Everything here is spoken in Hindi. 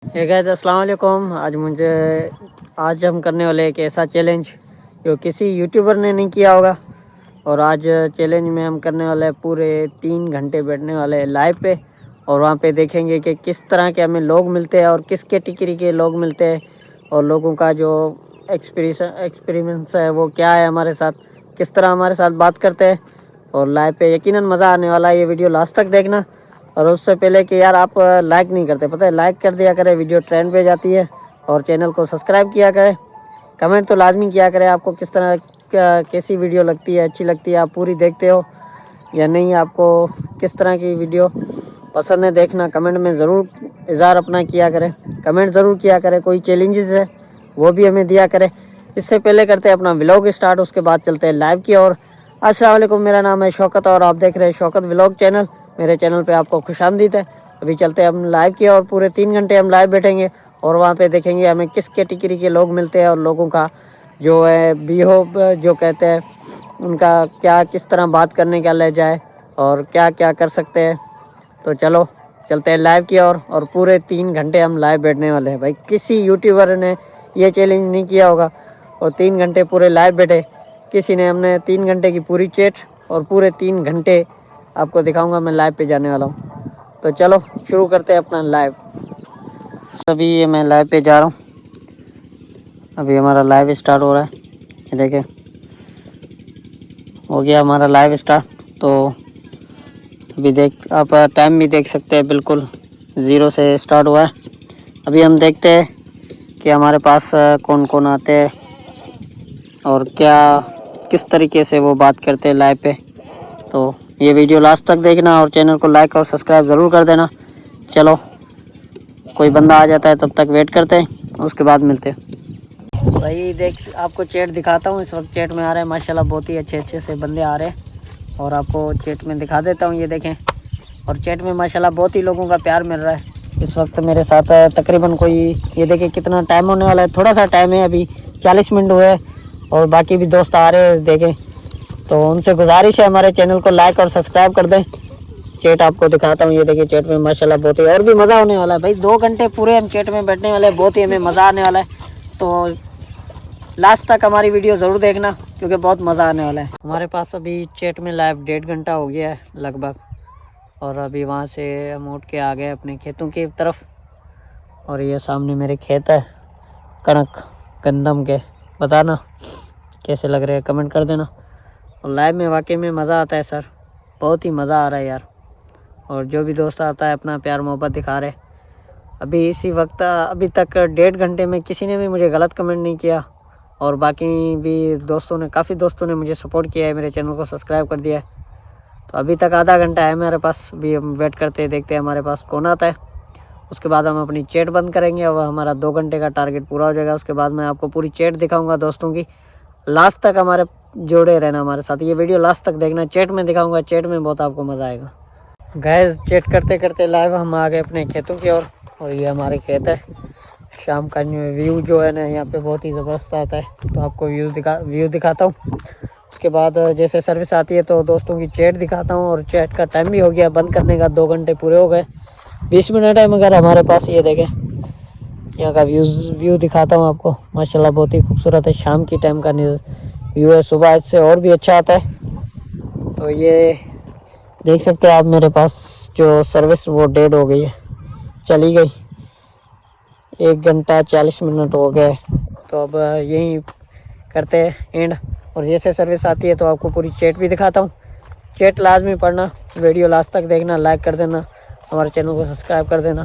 हे गाइस अस्सलाम वालेकुम। आज हम करने वाले एक ऐसा चैलेंज जो किसी यूट्यूबर ने नहीं किया होगा। और आज चैलेंज में हम करने वाले पूरे 3 घंटे बैठने वाले हैं लाइव पे, और वहाँ पे देखेंगे कि किस तरह के हमें लोग मिलते हैं और किस कैटेगरी के लोग मिलते हैं, और लोगों का जो एक्सपीरियंस है वो क्या है हमारे साथ, किस तरह हमारे साथ बात करते हैं। और लाइव पे यकीनन मज़ा आने वाला है, ये वीडियो लास्ट तक देखना। और उससे पहले कि यार आप लाइक नहीं करते, पता है, लाइक कर दिया करें, वीडियो ट्रेंड पे जाती है। और चैनल को सब्सक्राइब किया करें, कमेंट तो लाजमी किया करें आपको किस तरह कैसी वीडियो लगती है, अच्छी लगती है, आप पूरी देखते हो या नहीं, आपको किस तरह की वीडियो पसंद है देखना। कमेंट में ज़रूर इज़हार अपना किया करें, कमेंट ज़रूर किया करें। कोई चैलेंजेस है वो भी हमें दिया करें। इससे पहले करते हैं अपना व्लॉग स्टार्ट, उसके बाद चलते हैं लाइव की ओर। अस्सलाम वालेकुम, मेरा नाम है शौकत और आप देख रहे हैं शौकत व्लॉग चैनल। मेरे चैनल पे आपको खुशामदीद है। अभी चलते हैं हम लाइव की ओर। पूरे 3 घंटे हम लाइव बैठेंगे और वहाँ पे देखेंगे हमें किस कैटेगरी के लोग मिलते हैं, और लोगों का जो है बिहेव जो कहते हैं उनका क्या, किस तरह बात करने का लहजा है, और क्या क्या कर सकते हैं। तो चलो चलते हैं लाइव की ओर। और पूरे 3 घंटे हम लाइव बैठने वाले हैं। भाई किसी यूट्यूबर ने ये चैलेंज नहीं किया होगा और 3 घंटे पूरे लाइव बैठे। किसी ने, हमने 3 घंटे की पूरी चैट और पूरे 3 घंटे आपको दिखाऊंगा मैं लाइव पे जाने वाला हूँ। तो चलो शुरू करते हैं अपना लाइव। अभी ये मैं लाइव पे जा रहा हूँ, अभी हमारा लाइव स्टार्ट हो रहा है। ये देखें, हो गया हमारा लाइव स्टार्ट। तो अभी देख आप टाइम भी देख सकते हैं, बिल्कुल 0 से स्टार्ट हुआ है। अभी हम देखते हैं कि हमारे पास कौन कौन आते हैं और क्या किस तरीके से वो बात करते हैं लाइव पे। तो ये वीडियो लास्ट तक देखना और चैनल को लाइक और सब्सक्राइब ज़रूर कर देना। चलो कोई बंदा आ जाता है, तब तक वेट करते हैं, उसके बाद मिलते हैं। भाई देख, आपको चैट दिखाता हूँ। इस वक्त चैट में आ रहे हैं माशाल्लाह बहुत ही अच्छे से बंदे आ रहे हैं, और आपको चैट में दिखा देता हूँ। ये देखें, और चैट में माशाल्लाह बहुत ही लोगों का प्यार मिल रहा है। इस वक्त मेरे साथ तकरीबन कोई, ये देखें कितना टाइम होने वाला है, थोड़ा सा टाइम है, अभी 40 मिनट हुए और बाकी भी दोस्त आ रहे हैं। देखें, तो उनसे गुजारिश है हमारे चैनल को लाइक और सब्सक्राइब कर दें। चैट आपको दिखाता हूँ। ये देखिए चैट में माशाल्लाह बहुत ही और भी मज़ा होने वाला है। भाई 2 घंटे पूरे हम चैट में बैठने वाले हैं, बहुत ही हमें मज़ा आने वाला है। तो लास्ट तक हमारी वीडियो ज़रूर देखना क्योंकि बहुत मज़ा आने वाला है। हमारे पास अभी चैट में लाइव 1.5 घंटा हो गया है लगभग, और अभी वहाँ से हम उठ के आ गए अपने खेतों की तरफ। और ये सामने मेरे खेत है कणक गंदम के। बताना कैसे लग रहे हैं, कमेंट कर देना। और लाइव में वाकई में मज़ा आता है सर, बहुत ही मज़ा आ रहा है यार। और जो भी दोस्त आता है अपना प्यार मोहब्बत दिखा रहे। अभी इसी वक्त अभी तक 1.5 घंटे में किसी ने भी मुझे गलत कमेंट नहीं किया, और बाकी भी दोस्तों ने, काफ़ी दोस्तों ने मुझे सपोर्ट किया है, मेरे चैनल को सब्सक्राइब कर दिया है। तो अभी तक आधा घंटा है मेरे पास, भी हम वेट करते हैं, देखते हैं हमारे पास कौन आता है। उसके बाद हम अपनी चैट बंद करेंगे और हमारा 2 घंटे का टारगेट पूरा हो जाएगा। उसके बाद मैं आपको पूरी चैट दिखाऊंगा दोस्तों की। लास्ट तक हमारे जोड़े रहना हमारे साथ, ये वीडियो लास्ट तक देखना। चैट में दिखाऊंगा, चैट में बहुत आपको मज़ा आएगा। गैस चैट करते करते लाइव हम आ गए अपने खेतों की ओर, और ये हमारे खेत है। शाम का व्यू जो है ना यहाँ पे बहुत ही ज़बरदस्त आता है। तो आपको व्यू दिखाता हूँ। उसके बाद जैसे सर्विस आती है तो दोस्तों की चैट दिखाता हूँ। और चैट का टाइम भी हो गया बंद करने का, 2 घंटे पूरे हो गए, 20 मिनट है मगर हमारे पास। ये देखें यहाँ का व्यू दिखाता हूँ आपको। माशाल्लाह बहुत ही खूबसूरत है, शाम की टाइम का व्यू है। सुबह इससे और भी अच्छा आता है। तो ये देख सकते हैं आप, मेरे पास जो सर्विस वो डेड हो गई है, चली गई। 1 घंटा 40 मिनट हो गए। तो अब यही करते हैं एंड। और जैसे सर्विस आती है तो आपको पूरी चैट भी दिखाता हूँ। चैट लाजमी पढ़ना, वीडियो लास्ट तक देखना, लाइक कर देना, हमारे चैनल को सब्सक्राइब कर देना।